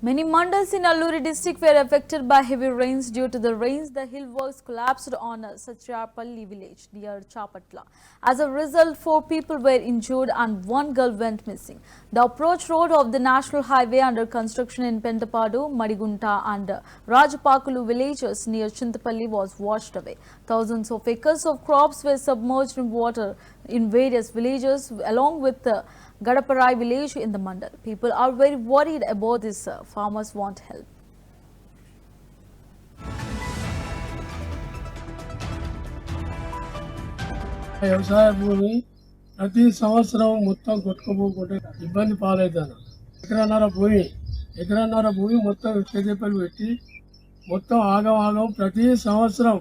Many mandals in Alluri district were affected by heavy rains. Due to the rains, the hill works collapsed on Satrapalli village near Chapatla. As a result, 4 people were injured and 1 girl went missing. The approach road of the national highway under construction in Pentapadu, Madigunta and Rajapakulu villages near Chintapalli was washed away. Thousands of acres of crops were submerged in water in various villages along with the Gadaparai village in the mandal. People are very worried about this. Farmers want help. వ్యవసాయ భూమి ప్రతి సంవత్సరం మొత్తం కొట్టుకుపోకుంటే ఇబ్బంది పాలవుతాను. ఎకరన్నర భూమి మొత్తం చేపలు పెట్టి మొత్తం ఆగం ప్రతి సంవత్సరం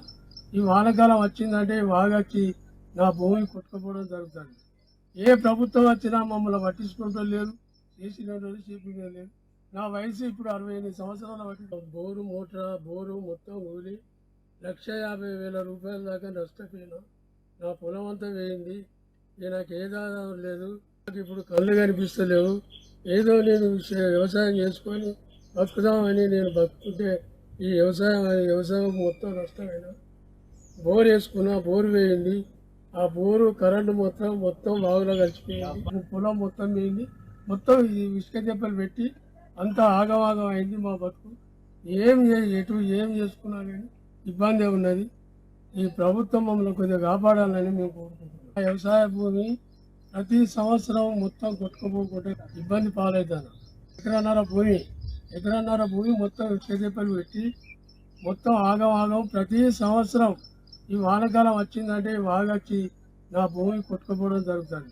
ఈ వానకాలం వచ్చిందంటే వాగొచ్చి నా భూమి కొట్టుకుపోవడం జరుగుతుంది. ఏ ప్రభుత్వం వచ్చినా మమ్మల్ని పట్టించుకుంటూ లేరు, చేసిన చేపించడం లేదు. నా వయసు ఇప్పుడు 68 సంవత్సరాల బట్టి బోరు మొత్తం ఊలి 1,50,000 రూపాయల దాకా నష్టపోయినా. నా పొలం అంతా వేయింది. నాకు ఏదో లేదు, నాకు ఇప్పుడు కళ్ళు కనిపిస్తలేవు. ఏదో నేను వ్యవసాయం చేసుకొని బతుకుదామని నేను బతుకుంటే ఈ వ్యవసాయం మొత్తం నష్టమైనా. బోర్ వేసుకున్నా, బోరు వేయింది. ఆ బోరు కరెంటు మొత్తం బాగులో కలిసిపోయింది. పొలం మొత్తం వేయింది. మొత్తం ఇసుక దెబ్బలు పెట్టి అంతా ఆగం అయింది. మా బతుకు ఏం చేసుకున్నా కానీ ఇబ్బంది ఉన్నది. ఈ ప్రభుత్వం మమ్మల్ని కొద్దిగా కాపాడాలని మేము కోరుకుంటున్నాం. వ్యవసాయ భూమి ప్రతి సంవత్సరం మొత్తం కొట్టుకుపోకుంటే ఇబ్బంది పాలవుతాను. ఎకరన్నర భూమి మొత్తం చేపలు పెట్టి మొత్తం ఆగం ప్రతి సంవత్సరం ఈ వానకాలం వచ్చిందంటే వాగొచ్చి నా భూమి కొట్టుకుపోవడం జరుగుతుంది.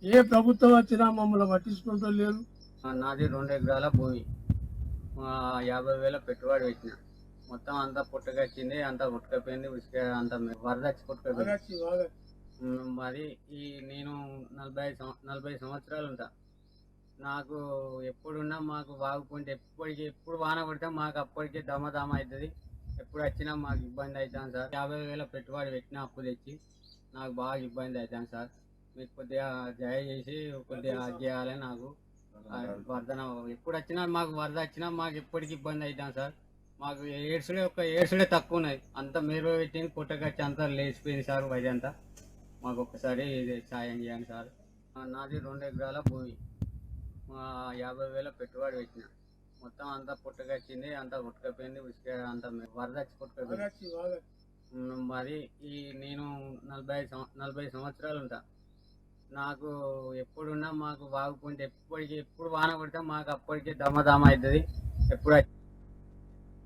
ఏ ప్రభుత్వం వచ్చినా మమ్మల్ని పట్టించుకుంటూ లేరు. నాది 2 ఎకరాల భూమి, 50,000 పెట్టుబడి పెట్టిన. మొత్తం అంతా పుట్టకొచ్చింది, అంతా కొట్టుకపోయింది. అంతా వరద వచ్చి కొట్టుకపోయింది. మరి నేను 40 సంవత్సరాలు ఉంటా. నాకు ఎప్పుడున్నా మాకు బాగుకుంటే ఎప్పుడు వాన పడితే మాకు అప్పటికే దమ అవుతుంది. ఎప్పుడు వచ్చినా మాకు ఇబ్బంది అవుతాను సార్. 50,000 పెట్టుబడి పెట్టిన అప్పు తెచ్చి నాకు బాగా ఇబ్బంది అవుతాను సార్. మీకు కొద్దిగా దయచేసి కొద్దిగా చేయాలి. నాకు ఎప్పుడు వచ్చినా మాకు వరద వచ్చినా మాకు ఎప్పటికి ఇబ్బంది అవుతాను సార్. మాకు ఏడ్సుడే తక్కువ ఉన్నాయి. అంతా మీరు పెట్టింది పుట్టకొచ్చి అంతా లేచిపోయింది సార్. వది అంతా మాకు ఒక్కసారి సాయం చేయండి సార్. నాది 2 ఎకరాల భూమి, 50,000 పెట్టుబడి పెట్టిన. మొత్తం అంతా పుట్టకొచ్చింది, అంతా కొట్టుకపోయింది. అంతా వరద వచ్చి కొట్టుకపోయింది. మరి నేను 40 సంవత్సరాలు ఉంటా. నాకు ఎప్పుడున్నా మాకు బాగుకుంటే ఎప్పుడు వాన పడితే మాకు అప్పటికే దమ అవుతుంది. ఎప్పుడు